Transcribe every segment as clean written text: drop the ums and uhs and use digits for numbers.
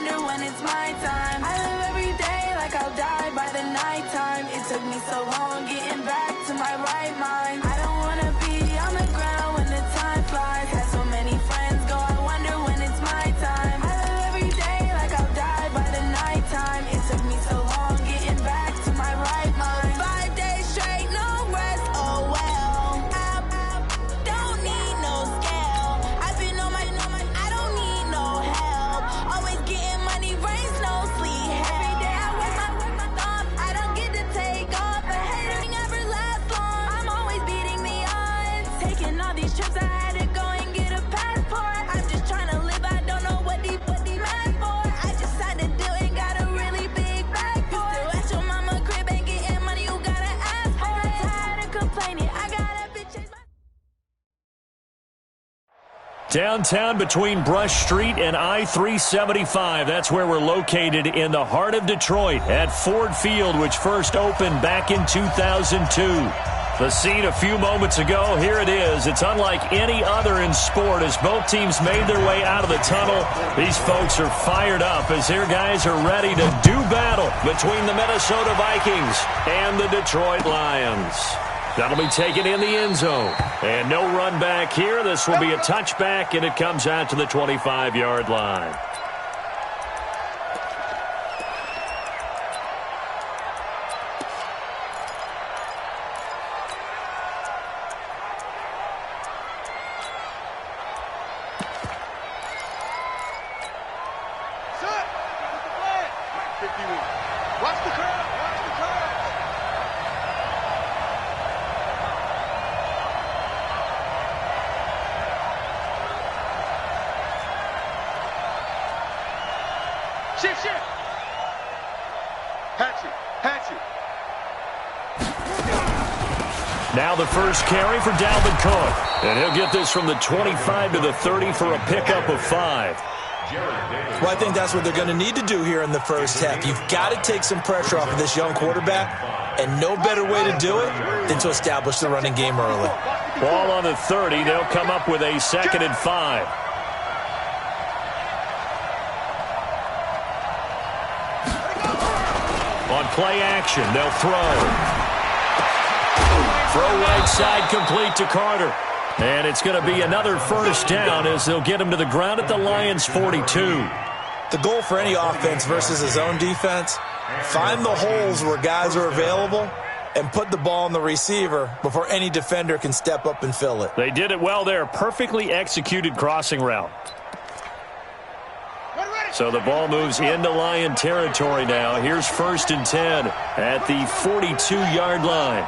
wonder when it's my time. I live every day like I'll die by the nighttime. It took me so long getting back to my right mind. I don't wanna be on the ground when the time flies. Had so many friends go, I wonder when it's my time. I live every day like I'll die by the nighttime. It took me so long getting back to my right mind. 5 days straight, no rest, oh well. I don't need no scale. I've been on my, I don't need no help. Always getting money, rains, no sleep. Every day I work my thumb. I don't get to take off. A hater never lasts long. I'm always beating the odds. Taking all these trips, I had to go and get a passport. I'm just trying to live, I don't know what the mad for. I just had to do it, got a really big bag for it. Still at your mama crib, ain't getting money, you gotta ask for it. I got tired of complaining, I gotta bitch chase my... Downtown between Brush Street and I-375. That's where we're located in the heart of Detroit at Ford Field, which first opened back in 2002. The scene a few moments ago, here it is. It's unlike any other in sport as both teams made their way out of the tunnel. These folks are fired up as their guys are ready to do battle between the Minnesota Vikings and the Detroit Lions. That'll be taken in the end zone. And no run back here. This will be a touchback, and it comes out to the 25-yard line. Now the first carry for Dalvin Cook. And he'll get this from the 25 to the 30 for a pickup of 5. Well, I think that's what they're going to need to do here in the first half. You've got to take some pressure off of this young quarterback, and no better way to do it than to establish the running game early. Ball on the 30. They'll come up with a 2nd and 5. On play action, they'll throw. Throw right side complete to Carter. And it's going to be another first down as they'll get him to the ground at the Lions' 42. The goal for any offense versus a zone defense, find the holes where guys are available and put the ball on the receiver before any defender can step up and fill it. They did it well there. Perfectly executed crossing route. So the ball moves into Lion territory now. Here's 1st and 10 at the 42-yard line.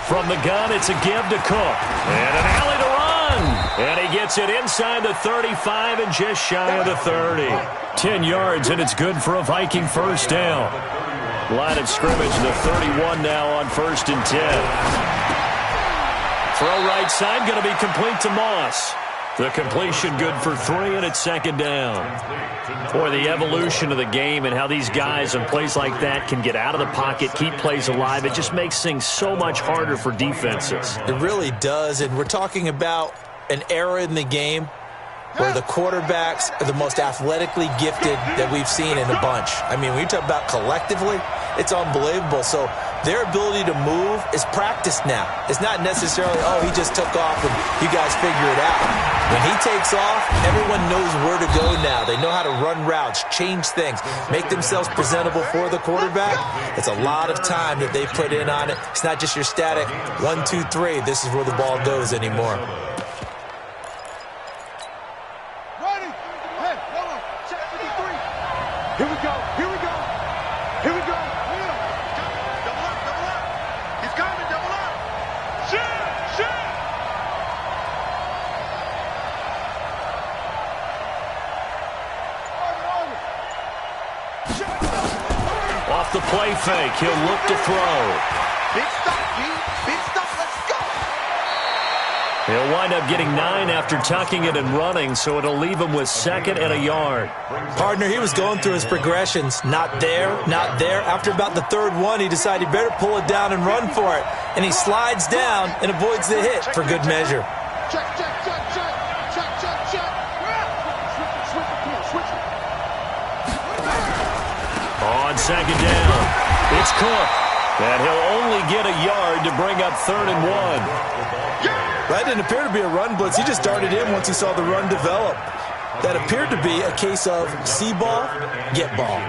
From the gun, it's a give to Cook. And an alley to run. And he gets it inside the 35 and just shy of the 30. 10 yards, and it's good for a Viking first down. Line of scrimmage, the 31 now on 1st and 10. Throw right side, going to be complete to Moss. The completion good for 3, and it's 2nd down. Boy, the evolution of the game and how these guys in plays like that can get out of the pocket, keep plays alive, it just makes things so much harder for defenses. It really does, and we're talking about an era in the game where the quarterbacks are the most athletically gifted that we've seen in a bunch. I mean, when you talk about collectively, it's unbelievable. So their ability to move is practiced now. It's not necessarily, oh, he just took off and you guys figure it out. When he takes off, everyone knows where to go now. They know how to run routes, change things, make themselves presentable for the quarterback. It's a lot of time that they put in on it. It's not just your static 1, 2, 3. This is where the ball goes anymore. Here we go. Here we go. Here we go. Double up, double up. He's coming, double up. Shoot. Off the play fake, he'll look to throw. Big stop, G. Big stop, let's go. He'll wind up getting 9 after tucking it and running, so it'll leave him with 2nd and a yard. Partner, he was going through his progressions. Not there, not there. After about the 3rd one, he decided he better pull it down and run for it. And he slides down and avoids the hit for good measure. Check, check, check, check. Check, check, check. Switch it. On 2nd down, it's Cook. And he'll only get a yard to bring up 3rd and 1. That didn't appear to be a run blitz. He just darted in once he saw the run develop. That appeared to be a case of see ball, get ball.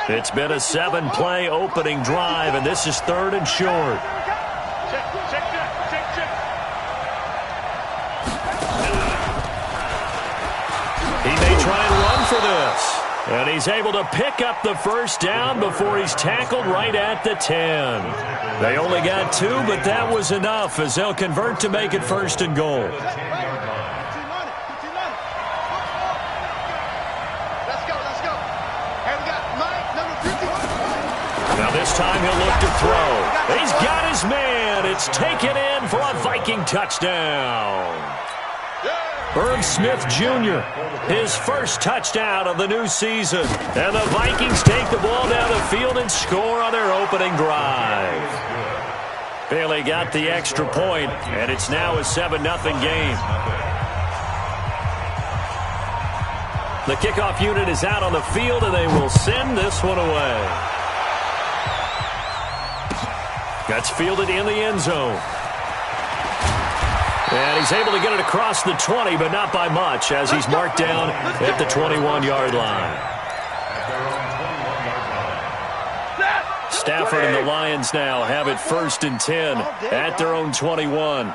It's been a 7-play opening drive, and this is 3rd and short. He may try and run for this. And he's able to pick up the 1st down before he's tackled right at the 10. They only got 2, but that was enough as they'll convert to make it 1st and goal. Let's go. Hey, we got Mike, number 50. Now this time he'll look to throw. He's got his man. It's taken in for a Viking touchdown. Irv Smith Jr., his 1st touchdown of the new season. And the Vikings take the ball down the field and score on their opening drive. Bailey got the extra point, and it's now a 7-0 game. The kickoff unit is out on the field, and they will send this one away. That's fielded in the end zone. And he's able to get it across the 20, but not by much, as he's marked down at the 21-yard line. Stafford and the Lions now have it 1st and 10 at their own 21.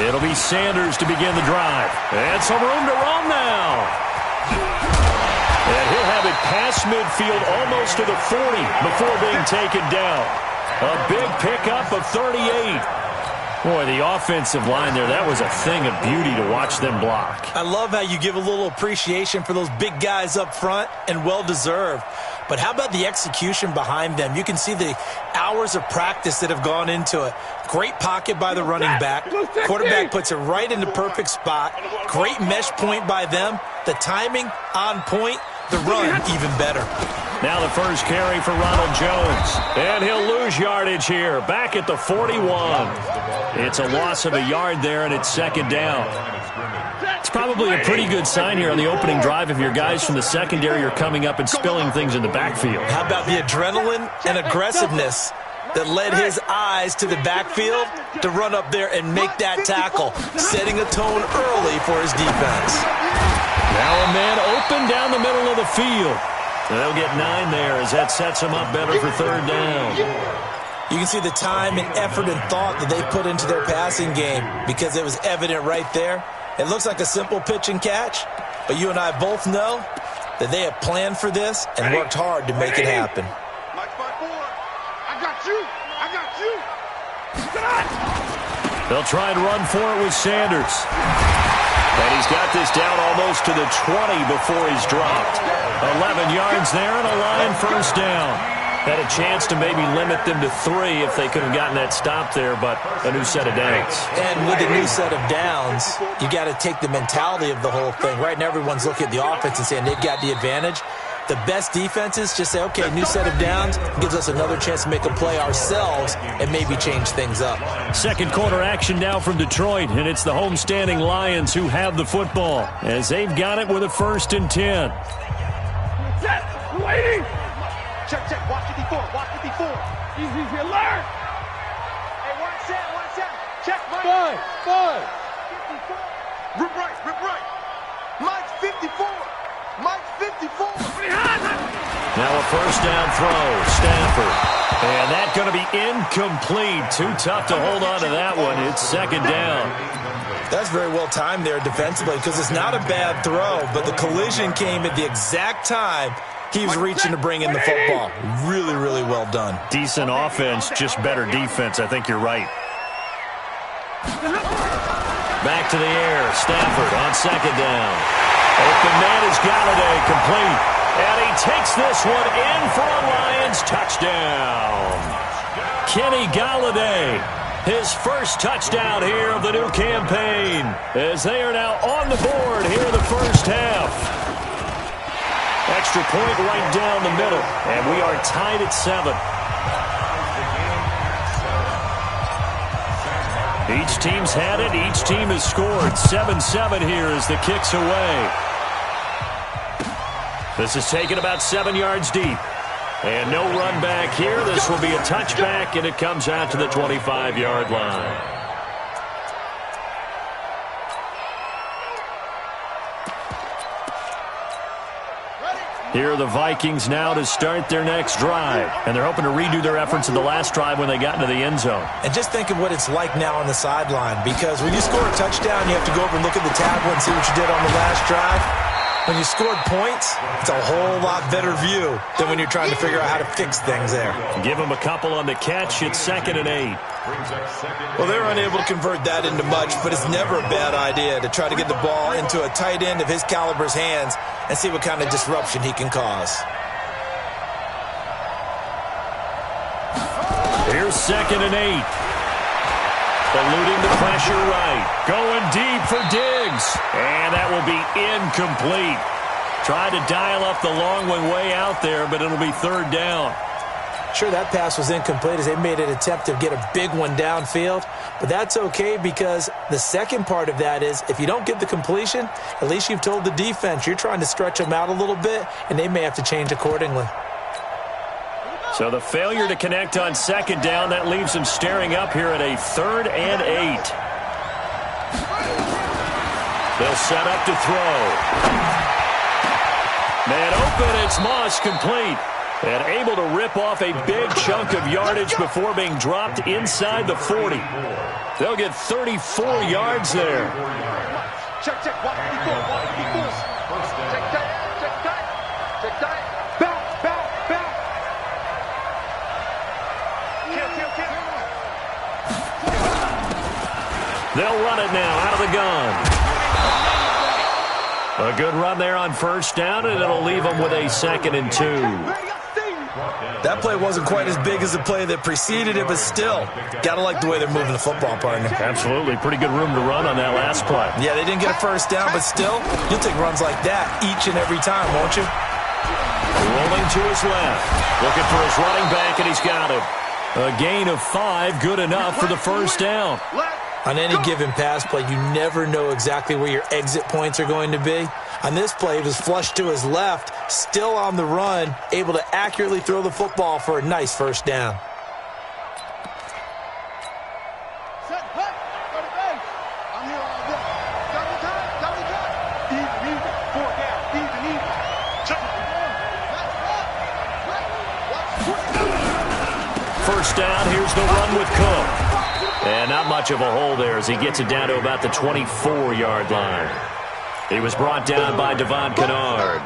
It'll be Sanders to begin the drive. And some room to roam now. And he'll have it past midfield almost to the 40 before being taken down. A big pickup of 38. Boy, the offensive line there, that was a thing of beauty to watch them block. I love how you give a little appreciation for those big guys up front, and well-deserved. But how about the execution behind them? You can see the hours of practice that have gone into it. Great pocket by the running back. Quarterback puts it right in the perfect spot. Great mesh point by them. The timing on point. The run even better. Now the 1st carry for Ronald Jones. And he'll lose yardage here. Back at the 41. It's a loss of a yard there, and it's 2nd down. It's probably a pretty good sign here on the opening drive if your guys from the secondary are coming up and spilling things in the backfield. How about the adrenaline and aggressiveness that led his eyes to the backfield to run up there and make that tackle, setting a tone early for his defense. Now a man open down the middle of the field. And they'll get 9 there as that sets them up better for 3rd down. You can see the time and effort and thought that they put into their passing game because it was evident right there. It looks like a simple pitch and catch, but you and I both know that they have planned for this and worked hard to make it happen. Mike 5-4. I got you. They'll try and run for it with Sanders. And he's got this down almost to the 20 before he's dropped. 11 yards there and a Lion 1st down. Had a chance to maybe limit them to 3 if they could have gotten that stop there, but a new set of downs. And with a new set of downs, you got to take the mentality of the whole thing. Right now everyone's looking at the offense and saying they've got the advantage. The best defenses just say, okay, new set of downs, gives us another chance to make a play ourselves and maybe change things up. 2nd quarter action now from Detroit, and it's the homestanding Lions who have the football as they've got it with a 1st and 10. Waiting. Check. Watch 54. Easy, alert. Hey, watch that. Check, Mike. 5. 54. Rip right. Mike's 54. Now a 1st down throw, Stafford. And that's going to be incomplete. Too tough to hold on to that one. It's 2nd down. That's very well timed there defensively because it's not a bad throw, but the collision came at the exact time he was reaching to bring in the football. Really, really well done. Decent offense, just better defense. I think you're right. Back to the air. Stafford on 2nd down. Open man is Galladay, complete. And he takes this one in for a Lions touchdown. Kenny Galladay, his first touchdown here of the new campaign, as they are now on the board here in the first half. Extra point right down the middle, and we are tied at 7. Each team's had it. Each team has scored. 7-7 here as the kick's away. This is taken about 7 yards deep. And no run back here. This will be a touchback, and it comes out to the 25-yard line. Here are the Vikings now to start their next drive. And they're hoping to redo their efforts in the last drive when they got into the end zone. And just think of what it's like now on the sideline, because when you score a touchdown, you have to go over and look at the tablet and see what you did on the last drive. When you scored points, it's a whole lot better view than when you're trying to figure out how to fix things there. Give them a couple on the catch. It's 2nd and 8. Well, they're unable to convert that into much, but it's never a bad idea to try to get the ball into a tight end of his caliber's hands and see what kind of disruption he can cause. Here's 2nd and 8. Eluding the pressure right. Going deep for Diggs. And that will be incomplete. Tried to dial up the long one way out there, but it'll be 3rd down. Sure, that pass was incomplete as they made an attempt to get a big one downfield. But that's okay, because the second part of that is if you don't get the completion, at least you've told the defense you're trying to stretch them out a little bit, and they may have to change accordingly. So the failure to connect on 2nd down, that leaves them staring up here at a 3rd and 8. They'll set up to throw. Man open, it's Moss, complete. And able to rip off a big chunk of yardage before being dropped inside the 40. They'll get 34 yards there. Check, check. Watch before. Check, tight. Bounce. Kill. They'll run it now out of the gun. A good run there on 1st down, and it'll leave them with a 2nd and 2. That play wasn't quite as big as the play that preceded it, but still, gotta like the way they're moving the football, partner. Absolutely. Pretty good room to run on that last play. Yeah, they didn't get a 1st down, but still, you'll take runs like that each and every time, won't you? Rolling to his left. Looking for his running back, and he's got him. A gain of 5, good enough for the 1st down. On any given pass play, you never know exactly where your exit points are going to be. On this play, it was flushed to his left, still on the run, able to accurately throw the football for a nice 1st down. First down, here's the run with Cook. And not much of a hole there as he gets it down to about the 24-yard line. He was brought down by Devon Kennard.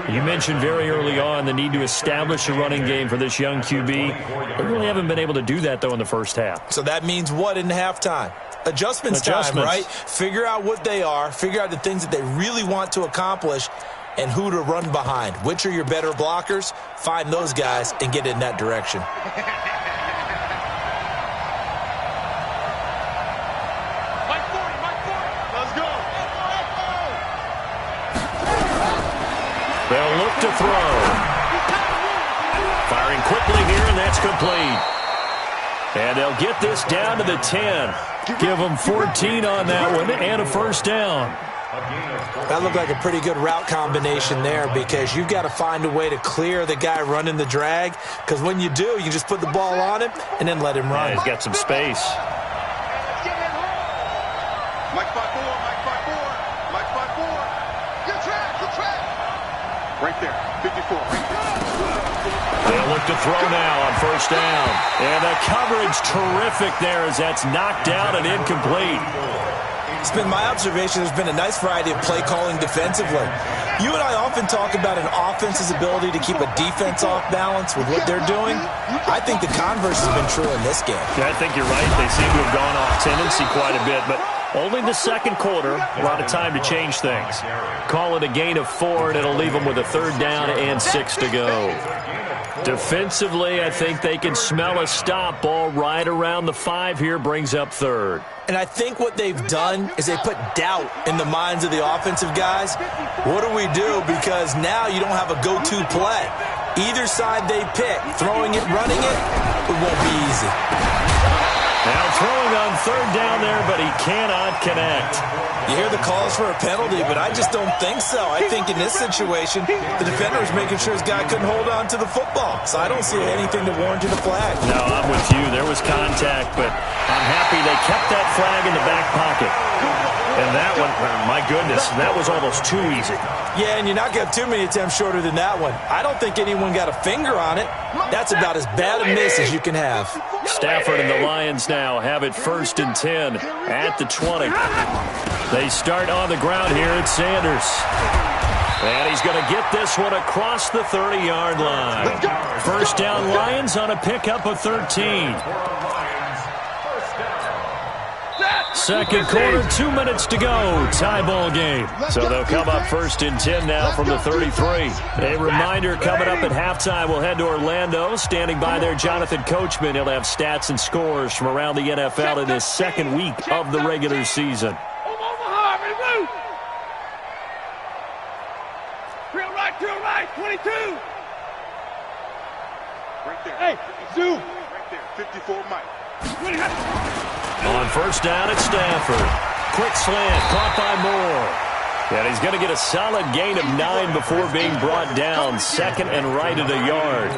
You mentioned very early on the need to establish a running game for this young QB. They really haven't been able to do that, though, in the first half. So that means what in halftime? Adjustments time, right? Figure out what they are, figure out the things that they really want to accomplish, and who to run behind. Which are your better blockers? Find those guys and get in that direction. They'll look to throw. Firing quickly here, and that's complete. And they'll get this down to the 10. Give them 14 on that one and a 1st down. That looked like a pretty good route combination there, because you've got to find a way to clear the guy running the drag, because when you do, you just put the ball on him and then let him run. Yeah, he's got some space. Mike 5-4. Good track. Right there, 54. They'll look to throw now on 1st down. And the coverage terrific there as that's knocked down and incomplete. It's been my observation there's been a nice variety of play calling defensively. You and I often talk about an offense's ability to keep a defense off balance with what they're doing. I think the converse has been true in this game. Yeah, I think you're right. They seem to have gone off tendency quite a bit, but Only the second quarter, a lot of time to change things. Call it a gain of 4, and it'll leave them with a 3rd down and 6 to go. Defensively, I think they can smell a stop. Ball right around the 5 here, brings up 3rd. And I think what they've done is they put doubt in the minds of the offensive guys. What do we do? Because now you don't have a go-to play. Either side they pick, throwing it, running it, it won't be easy. Now throwing on 3rd down there, but he cannot connect. You hear the calls for a penalty, but I just don't think so. I think in this situation, the defender was making sure his guy couldn't hold on to the football. So I don't see anything to warrant a flag. No, I'm with you. There was contact, but I'm happy they kept that flag in the back pocket. And that one, my goodness, that was almost too easy. Yeah, and you're not going to have too many attempts shorter than that one. I don't think anyone got a finger on it. That's about as bad a miss as you can have. Stafford and the Lions now have it 1st and 10 at the 20. They start on the ground here at Sanders. And he's going to get this one across the 30-yard line. 1st down Lions on a pickup of 13. Second quarter, 2 minutes to go. Tie ball game. So they'll come up 1st and 10 now from the 33. A reminder coming up at halftime, we'll head to Orlando. Standing by there, Jonathan Coachman. He'll have stats and scores from around the NFL in his 2nd week of the regular season. Drill right, 22. Right there. Hey, zoom. Right there, 54 Mike. On 1st down at Stafford. Quick slant, caught by Moore. And he's going to get a solid gain of 9 before being brought down. 2nd and right at a yard.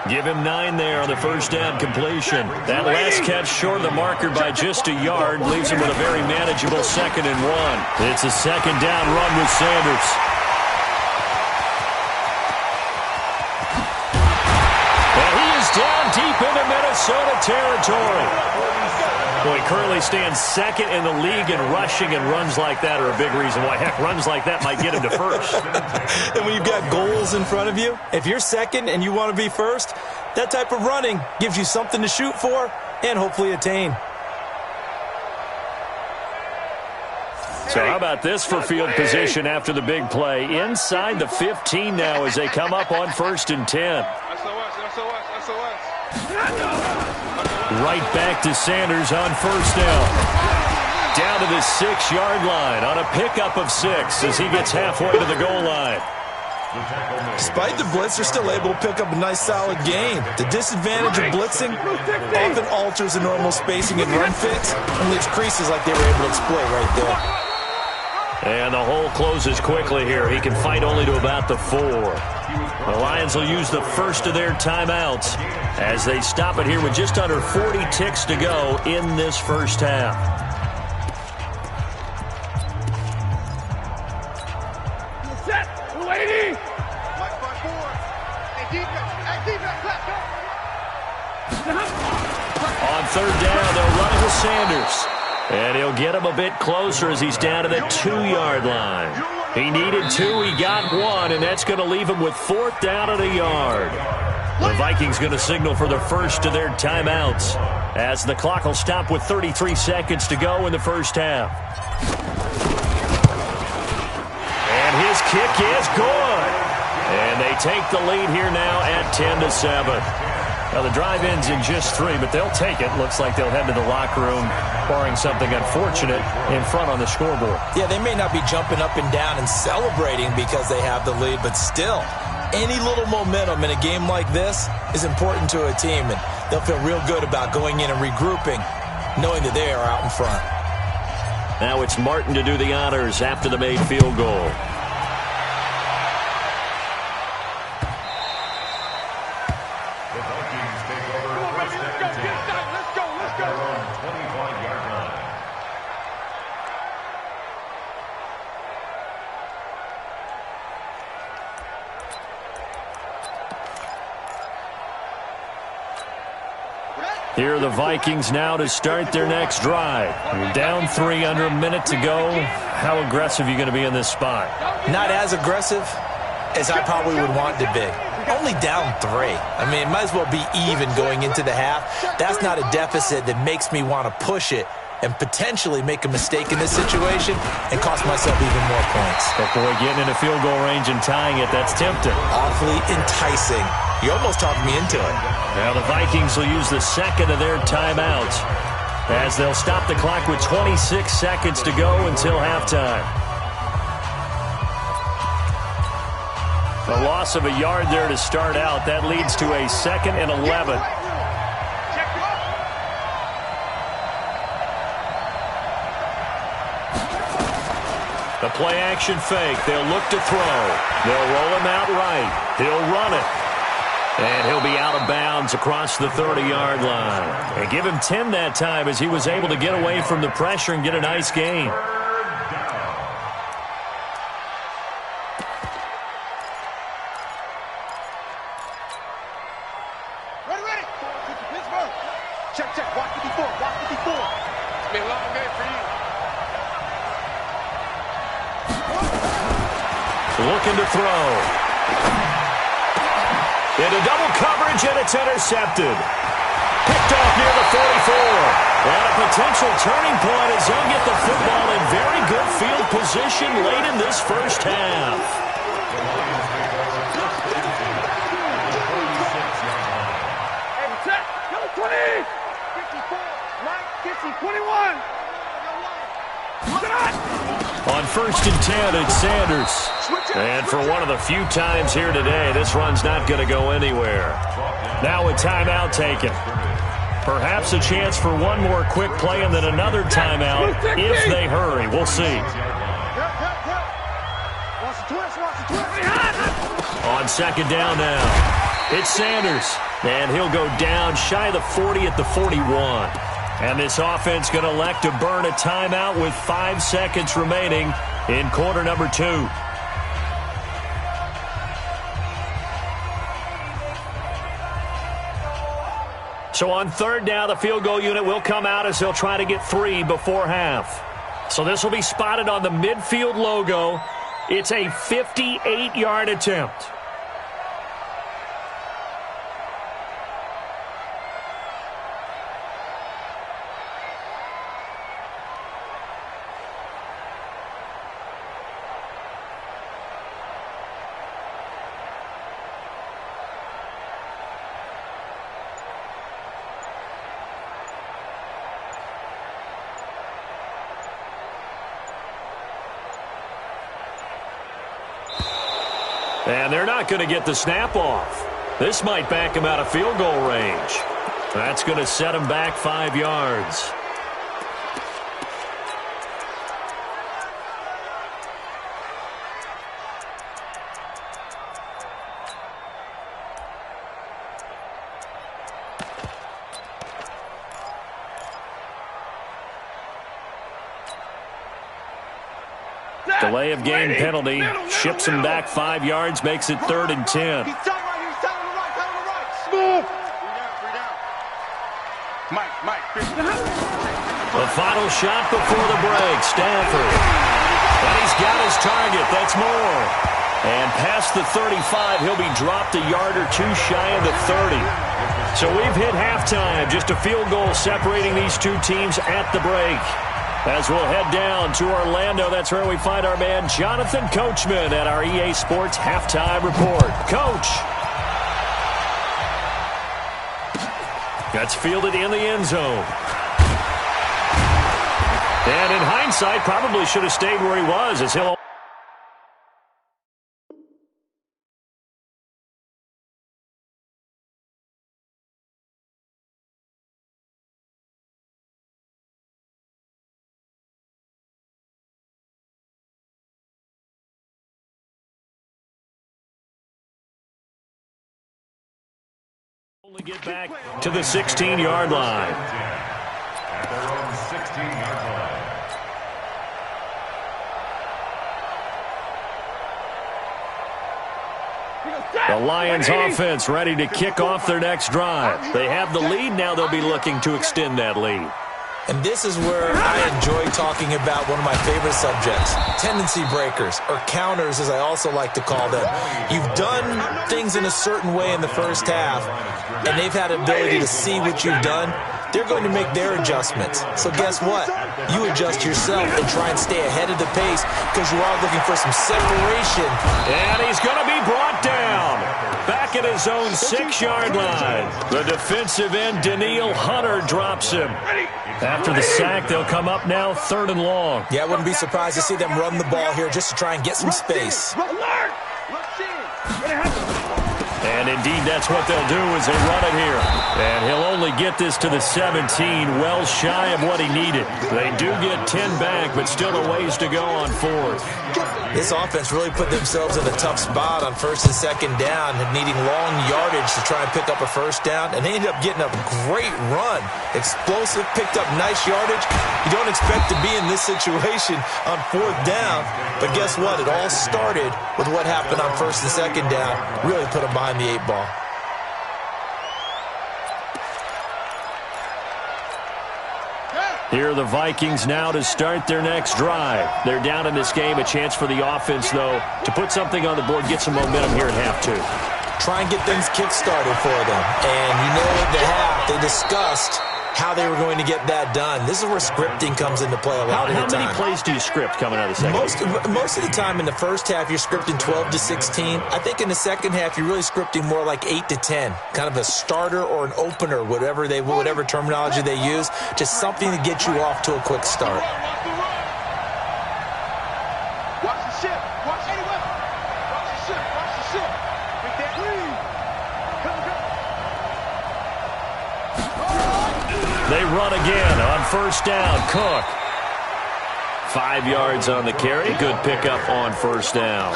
Give him 9 there on the 1st down completion. That last catch short of the marker by just a yard leaves him with a very manageable 2nd and 1. It's a 2nd down run with Sanders. Down deep into Minnesota territory. Well, he currently stands 2nd in the league in rushing, and runs like that are a big reason why. Heck, runs like that might get him to 1st. And when you've got goals in front of you, if you're 2nd and you want to be 1st, that type of running gives you something to shoot for and hopefully attain. So how about this for field position after the big play? Inside the 15 now as they come up on 1st and 10. Right back to Sanders on 1st down. Down to the 6-yard line on a pickup of 6 as he gets halfway to the goal line. Despite the blitz, they're still able to pick up a nice solid gain. The disadvantage of blitzing often alters the normal spacing and run fits and leaves creases like they were able to exploit right there. And the hole closes quickly here. He can fight only to about the 4. The Lions will use the first of their timeouts as they stop it here with just under 40 ticks to go in this 1st half. Set, 280. Mike 5-4. Hey, defense, let's go. On 3rd down, they'll run it with Sanders. And he'll get him a bit closer as he's down to the 2-yard line. He needed 2, he got 1, and that's going to leave him with 4th down at a yard. The Vikings going to signal for the first of their timeouts as the clock will stop with 33 seconds to go in the 1st half. And his kick is good. And they take the lead here now at 10-7. Now, the drive ends in just 3, but they'll take it. Looks like they'll head to the locker room, barring something unfortunate, in front on the scoreboard. Yeah, they may not be jumping up and down and celebrating because they have the lead, but still, any little momentum in a game like this is important to a team, and they'll feel real good about going in and regrouping, knowing that they are out in front. Now it's Martin to do the honors after the made field goal. Here are the Vikings now to start their next drive. You're down 3, under a minute to go. How aggressive are you going to be in this spot? Not as aggressive as I probably would want to be. Only down 3. I mean, it might as well be even going into the half. That's not a deficit that makes me want to push it and potentially make a mistake in this situation and cost myself even more points. But boy, getting into field goal range and tying it, that's tempting. Awfully enticing. You almost talked me into it. Now the Vikings will use the second of their timeouts as they'll stop the clock with 26 seconds to go until halftime. A loss of a yard there to start out. That leads to a 2nd and 11. The play action fake. They'll look to throw. They'll roll him out right. He'll run it. And he'll be out of bounds across the 30-yard line. And give him 10 that time as he was able to get away from the pressure and get a nice gain. Ready. Pittsburgh. Check. Watch the before. It's been a long day for you. Looking to throw. Into double coverage, and it's intercepted. Picked off near the 44. And a potential turning point as they'll get the football in very good field position late in this first half. Check. 20. 54. Right. 21. On 1st and 10, it's Sanders. And for one of the few times here today, this run's not going to go anywhere. Now a timeout taken. Perhaps a chance for one more quick play and then another timeout if they hurry. We'll see. On 2nd down now, it's Sanders. And he'll go down shy of the 40 at the 41. And this offense going to elect to burn a timeout with 5 seconds remaining in quarter number 2. So on 3rd down, the field goal unit will come out as they'll try to get 3 before half. So this will be spotted on the midfield logo. It's a 58-yard attempt. And they're not going to get the snap off. This might back him out of field goal range. That's going to set him back 5 yards. Delay of game penalty. Ships him back 5 yards, makes it 3rd and 10. He's telling right. Smooth. Free down. Mike. The final shot before the break. Stafford. And he's got his target. That's more. And past the 35, he'll be dropped a yard or two shy of the 30. So we've hit halftime. Just a field goal separating these two teams at the break. As we'll head down to Orlando, that's where we find our man Jonathan Coachman at our EA Sports Halftime Report. Coach. That's fielded in the end zone. And in hindsight, probably should have stayed where he was as he'll... Only get back to the 16-yard line. At their own 16-yard line. The Lions offense ready to kick off their next drive. They have the lead. Now they'll be looking to extend that lead. And this is where I enjoy talking about one of my favorite subjects, tendency breakers, or counters as I also like to call them. You've done things in a certain way in the first half, and they've had ability to see what you've done they're going to make their adjustments. So guess what? You adjust yourself and try and stay ahead of the pace because you are looking for some separation. And he's going to be brought down. Back at his own 6-yard line. The defensive end, Daniil Hunter, drops him. After the sack, they'll come up now 3rd and long. Yeah, I wouldn't be surprised to see them run the ball here just to try and get some space. And indeed, that's what they'll do as they run it here. And he'll only get this to the 17, well shy of what he needed. They do get 10 back, but still a ways to go on 4th. This offense really put themselves in a tough spot on 1st and 2nd down, needing long yardage to try and pick up a 1st down, and they ended up getting a great run. Explosive, picked up nice yardage. You don't expect to be in this situation on 4th down, but guess what? It all started with what happened on 1st and 2nd down. Really put them behind the 8 ball. Here are the Vikings now to start their next drive. They're down in this game. A chance for the offense, though, to put something on the board, get some momentum here at half 2. Try and get things kick-started for them. And you know at the half, they discussed how they were going to get that done. This is where scripting comes into play a lot of the time. How many plays do you script coming out of the second? Most of the time in the first half, you're scripting 12 to 16. I think in the second half, you're really scripting more like 8 to 10. Kind of a starter or an opener, whatever terminology they use. Just something to get you off to a quick start. Watch the ship. Watch the ship. Watch the ship. Make that lead. Come. They run again on 1st down. Cook. 5 yards on the carry. Good pickup on 1st down.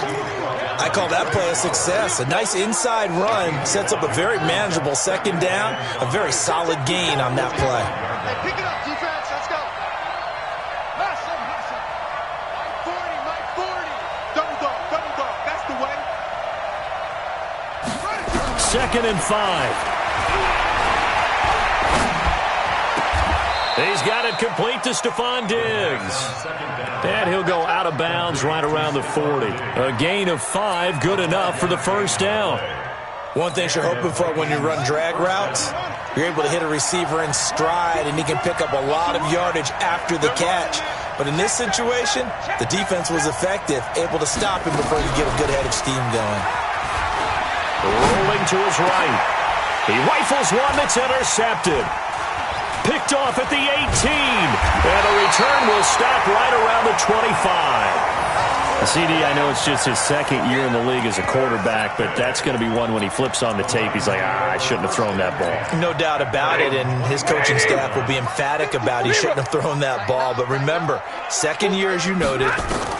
I call that play a success. A nice inside run sets up a very manageable 2nd down. A very solid gain on that play. Hey, pick it up, defense. Let's go. Hustle. Mike 40. Double dog. That's the way. 2nd and 5. He's got it complete to Stephon Diggs. And he'll go out of bounds right around the 40. A gain of 5, good enough for the 1st down. One thing you're hoping for when you run drag routes, you're able to hit a receiver in stride, and he can pick up a lot of yardage after the catch. But in this situation, the defense was effective, able to stop him before he get a good head of steam going. Rolling to his right. He rifles one that's intercepted. Picked off at the 18. And the return will stop right around the 25. CD, I know it's just his 2nd year in the league as a quarterback, but that's going to be one when he flips on the tape. He's like, I shouldn't have thrown that ball. No doubt about it, and his coaching staff will be emphatic about he shouldn't have thrown that ball. But remember, 2nd year, as you noted,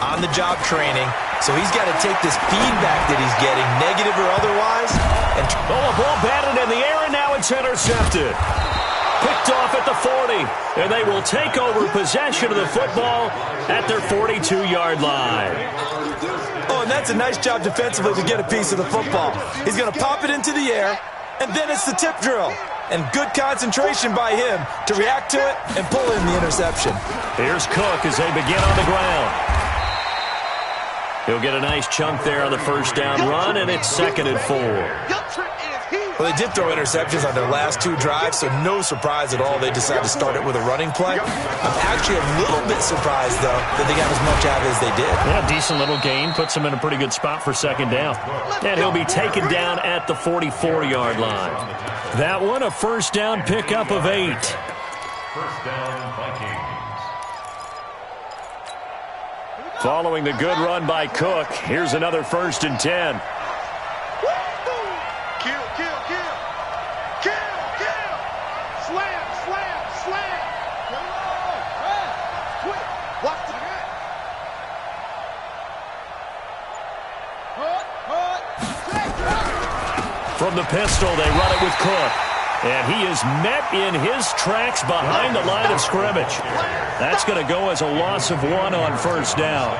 on-the-job training, so he's got to take this feedback that he's getting, negative or otherwise. And a ball batted in the air, and now it's intercepted. Picked off at the 40, and they will take over possession of the football at their 42-yard line. Oh, and that's a nice job defensively to get a piece of the football. He's going to pop it into the air, and then it's the tip drill. And good concentration by him to react to it and pull in the interception. Here's Cook as they begin on the ground. He'll get a nice chunk there on the 1st down run, and it's 2nd and 4. Well, they did throw interceptions on their last 2 drives, so no surprise at all they decided to start it with a running play. I'm actually a little bit surprised, though, that they got as much out as they did. Yeah, decent little gain. Puts him in a pretty good spot for 2nd down. And he'll be taken down at the 44-yard line. That one, a 1st down pickup of 8. 1st down, Vikings. Following the good run by Cook, here's another 1st and 10. From the pistol, they run it with Cook. And he is met in his tracks behind the line of scrimmage. That's going to go as a loss of 1 on 1st down.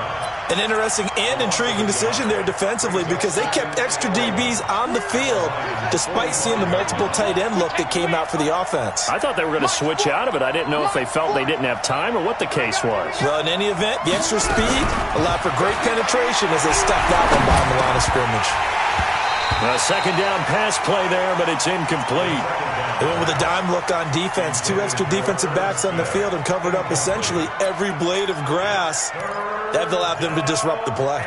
An interesting and intriguing decision there defensively because they kept extra DBs on the field despite seeing the multiple tight end look that came out for the offense. I thought they were going to switch out of it. I didn't know if they felt they didn't have time or what the case was. Well, in any event, the extra speed allowed for great penetration as they stepped out from behind the line of scrimmage. A second down pass play there, but it's incomplete. They went with a dime look on defense. 2 extra defensive backs on the field and covered up essentially every blade of grass. That allowed them to disrupt the play.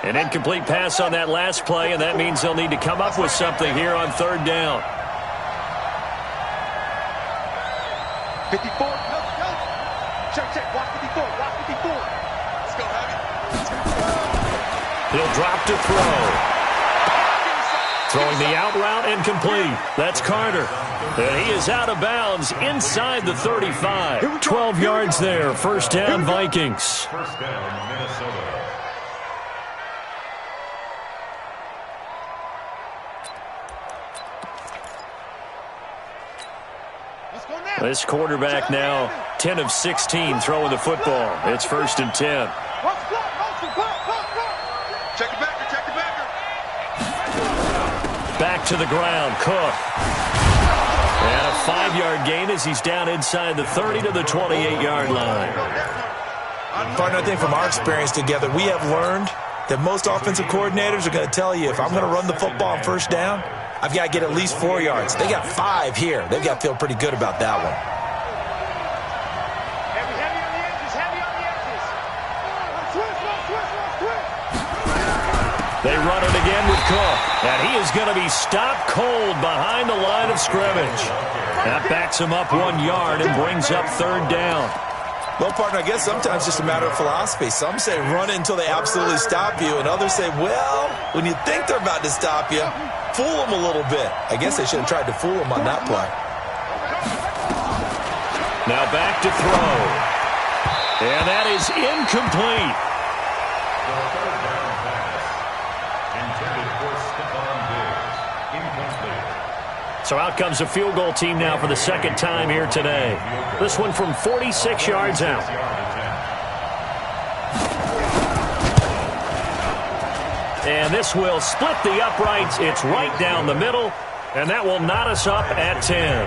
An incomplete pass on that last play, and that means they'll need to come up with something here on third down. 54. Check. Watch 54. Watch 54. Let's go, Heavy. He'll drop to throw. Throwing the out route and complete. That's Carter. And he is out of bounds inside the 35. 12 yards there. First down, Vikings. First down, Minnesota. This quarterback now 10 of 16 throwing the football. It's first and 10. Check the backer. Back to the ground, Cook. And a 5-yard gain as he's down inside the 30 to the 28-yard line. Partner, I think from our experience together, we have learned that most offensive coordinators are going to tell you, if I'm going to run the football on first down, I've got to get at least 4 yards. They got 5 here. They've got to feel pretty good about that one. Heavy on the edges. They run it again with Cook. And he is going to be stopped cold behind the line of scrimmage. That backs him up 1 yard and brings up third down. Well, partner, I guess sometimes it's just a matter of philosophy. Some say run it until they absolutely stop you, and others say, well, when you think they're about to stop you, fool them a little bit. I guess they should have tried to fool them on that play. Now back to throw. And that is incomplete. The third down pass. Intended for Stephon Diggs. Incomplete. So out comes a field goal team now for the second time here today. This one from 46 yards out. And this will split the uprights. It's right down the middle, and that will knot us up at 10.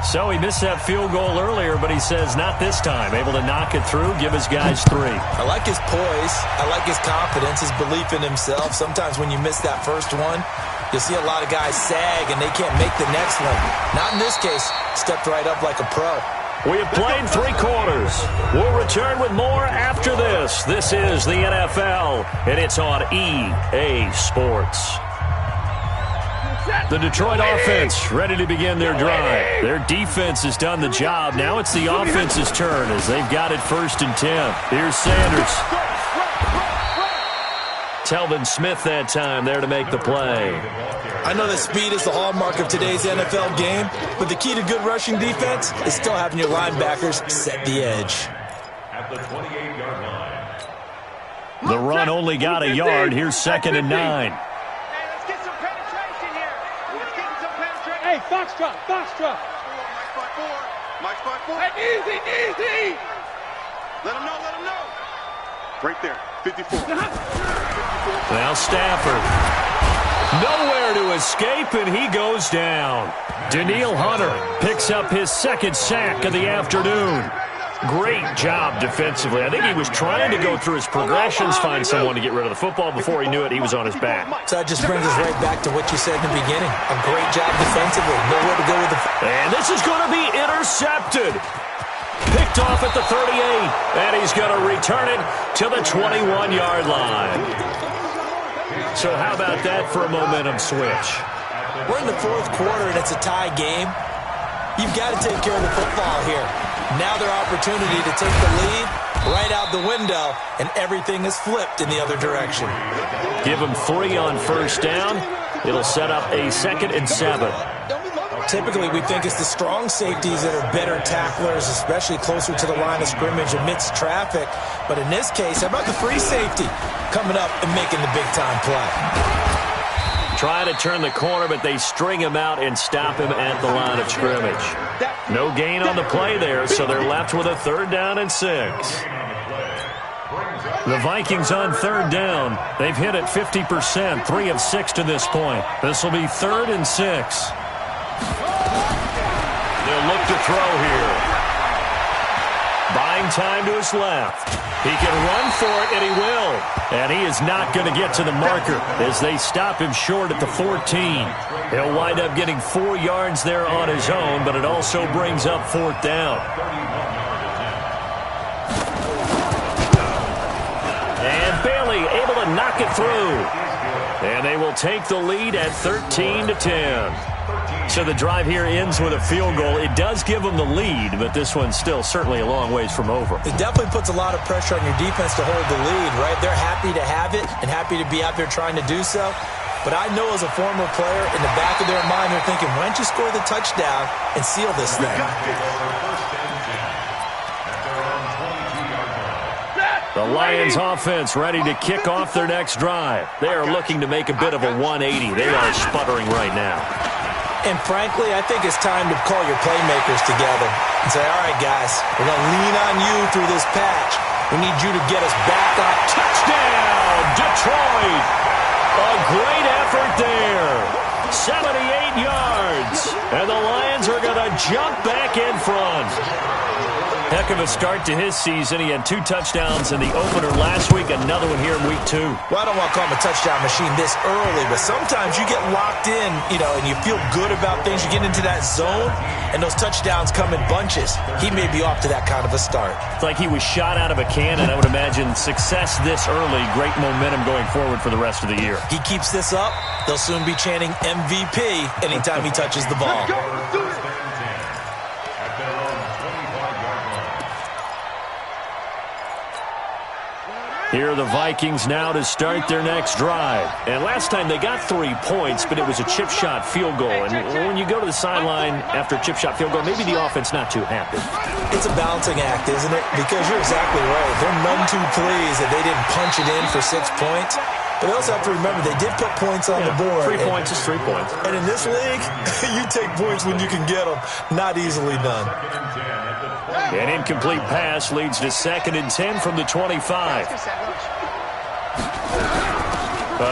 So he missed that field goal earlier, but he says not this time. Able to knock it through, give his guys 3. I like his poise. I like his confidence, his belief in himself. Sometimes when you miss that first one, you'll see a lot of guys sag, and they can't make the next one. Not in this case. Stepped right up like a pro. We have played 3 quarters. We'll return with more after this. This is the NFL, and it's on EA Sports. The Detroit offense ready to begin their drive. Their defense has done the job. Now it's the offense's turn as they've got it first and 10. Here's Sanders. Telvin Smith that time there to make the play. I know that speed is the hallmark of today's NFL game, but the key to good rushing defense is still having your linebackers set the edge. At the 28-yard line. The run only got a yard. Here's second and 9. Hey, let's get some penetration here. Let's get some penetration. Hey, Foxtrot. Mike's 5-4. Hey, easy. Let him know. Right there, 54. Now Stafford. Nowhere to escape, and he goes down. Danielle Hunter picks up his second sack of the afternoon. Great job defensively. I think he was trying to go through his progressions, find someone to get rid of the football. Before he knew it, he was on his back. So that just brings us right back to what you said in the beginning. A great job defensively. Nowhere to go with the... And this is going to be intercepted. Picked off at the 38, and he's going to return it to the 21-yard line. So how about that for a momentum switch? We're in the fourth quarter, and it's a tie game. You've got to take care of the football here. Now their opportunity to take the lead right out the window, and everything is flipped in the other direction. Give them 3 on first down. It'll set up a 2nd and 7. Typically, we think it's the strong safeties that are better tacklers, especially closer to the line of scrimmage amidst traffic. But in this case, how about the free safety coming up and making the big-time play? Try to turn the corner, but they string him out and stop him at the line of scrimmage. No gain on the play there, so they're left with a 3rd down and 6. The Vikings on 3rd down. They've hit it 50%, 3 of 6 to this point. This will be 3rd and 6. They'll look to throw here. Buying time to his left. He can run for it, and he will. And he is not going to get to the marker as they stop him short at the 14. He'll wind up getting 4 yards there on his own, but it also brings up 4th down. And Bailey able to knock it through. And they will take the lead at 13-10. So the drive here ends with a field goal. It does give them the lead, but this one's still certainly a long ways from over. It definitely puts a lot of pressure on your defense to hold the lead, right? They're happy to have it and happy to be out there trying to do so. But I know as a former player, in the back of their mind, they're thinking, why don't you score the touchdown and seal this thing? The Lions offense ready to kick off their next drive. They are looking to make a bit of a 180. They are sputtering right now. And frankly, I think it's time to call your playmakers together and say, all right, guys, we're going to lean on you through this patch. We need you to get us back on. Touchdown, Detroit! A great effort there. 78 yards. And the Lions are going to jump back in front. Heck of a start to his season. He had 2 touchdowns in the opener last week, another one here in week 2. Well, I don't want to call him a touchdown machine this early, but sometimes you get locked in, and you feel good about things. You get into that zone, and those touchdowns come in bunches. He may be off to that kind of a start. It's like he was shot out of a cannon. I would imagine success this early, great momentum going forward for the rest of the year. He keeps this up, they'll soon be chanting MVP anytime he touches the ball. Let's go. Let's do it. Here are the Vikings now to start their next drive. And last time they got 3 points, but it was a chip shot field goal. And when you go to the sideline after a chip shot field goal, maybe the offense not too happy. It's a balancing act, isn't it? Because you're exactly right. They're none too pleased that they didn't punch it in for 6 points. But they also have to remember they did put points on the board. 3 points is 3 points. And in this league, you take points when you can get them. Not easily done. An incomplete pass leads to 2nd and 10 from the 25.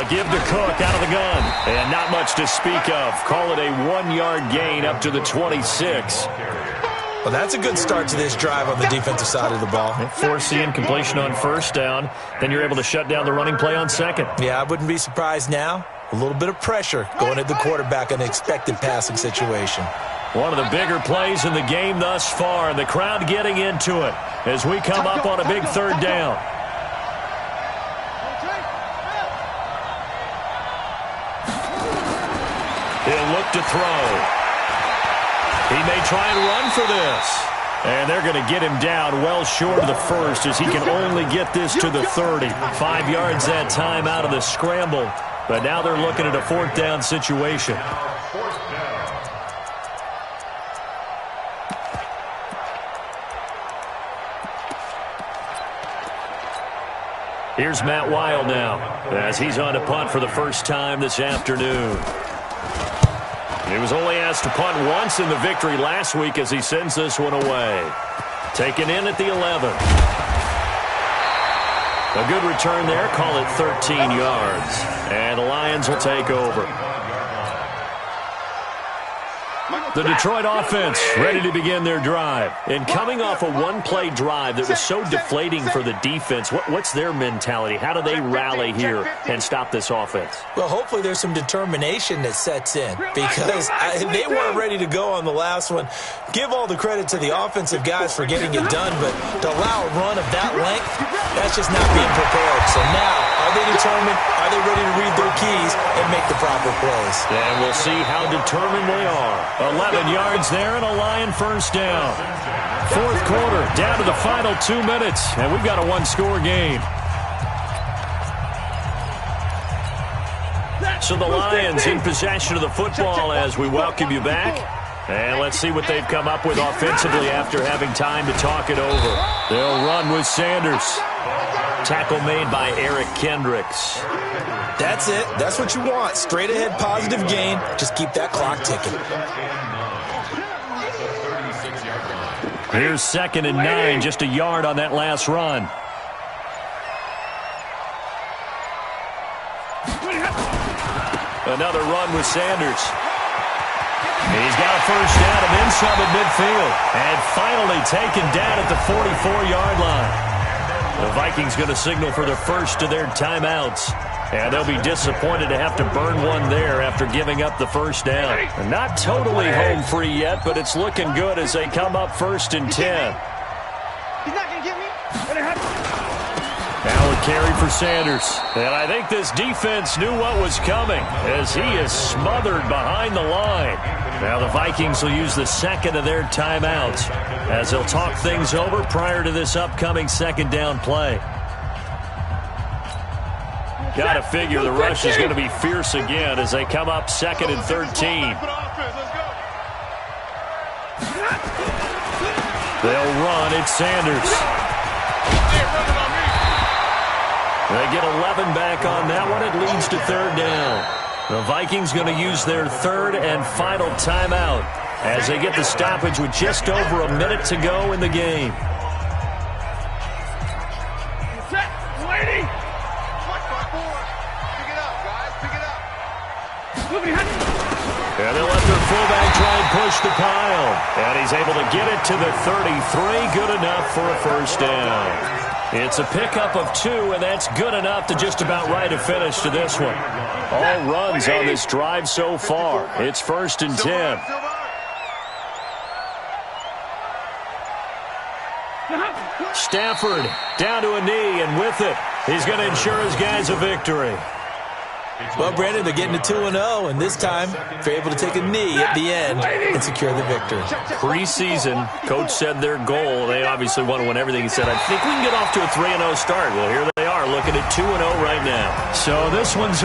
Give to Cook out of the gun. And not much to speak of. Call it a 1-yard gain up to the 26. Well, that's a good start to this drive on the defensive side of the ball. Force the incompletion on 1st down. Then you're able to shut down the running play on 2nd. Yeah, I wouldn't be surprised now. A little bit of pressure going at the quarterback in an expected passing situation. One of the bigger plays in the game thus far, and the crowd getting into it as we come up on a big 3rd down. He'll look to throw. He may try and run for this. And they're going to get him down well short of the 1st as he can only get this to the 30. 5 yards that time out of the scramble. But now they're looking at a 4th down situation. Here's Matt Weil now as he's on to punt for the first time this afternoon. He was only asked to punt once in the victory last week as he sends this one away. Taken in at the 11. A good return there. Call it 13 yards. And the Lions will take over. The Detroit offense ready to begin their drive. And coming off a 1-play drive that was so deflating for the defense, what's their mentality? How do they rally here and stop this offense? Well, hopefully there's some determination that sets in because they weren't ready to go on the last one. Give all the credit to the offensive guys for getting it done, but to allow a run of that length, that's just not being prepared. So now, are they determined? Are they ready to read their keys and make the proper plays? And we'll see how determined they are. 11 yards there and a Lion 1st down. 4th quarter, down to the final 2 minutes, and we've got a 1-score game. So the Lions in possession of the football as we welcome you back. And let's see what they've come up with offensively after having time to talk it over. They'll run with Sanders. Tackle made by Eric Kendricks. That's it. That's what you want. Straight ahead positive gain. Just keep that clock ticking. Here's 2nd and 9, just a yard on that last run. Another run with Sanders. He's got a first down and then some at midfield. And finally taken down at the 44-yard line. The Vikings going to signal for the first of their timeouts. And they'll be disappointed to have to burn one there after giving up the first down. Not totally home free yet, but it's looking good as they come up 1st and 10. He's not going to get me. Now a carry for Sanders. And I think this defense knew what was coming as he is smothered behind the line. Now the Vikings will use the second of their timeouts as they'll talk things over prior to this upcoming second down play. Got to figure the rush is going to be fierce again as they come up 2nd and 13. They'll run. It's Sanders. They get 11 back on that one. It leads to 3rd down. The Vikings going to use their 3rd and final timeout as they get the stoppage with just over a minute to go in the game. And they'll let their fullback try and push the pile. And he's able to get it to the 33. Good enough for a first down. It's a pickup of 2, and that's good enough to just about write a finish to this one. All runs on this drive so far. It's 1st and 10. Stafford down to a knee, and with it, he's going to ensure his guys a victory. Well, Brandon, they're getting to 2-0, and this time they're able to take a knee at the end and secure the victory. Preseason, coach said their goal, they obviously want to win everything. He said, I think we can get off to a 3-0 start. Well, here they are looking at 2-0 right now. So this one's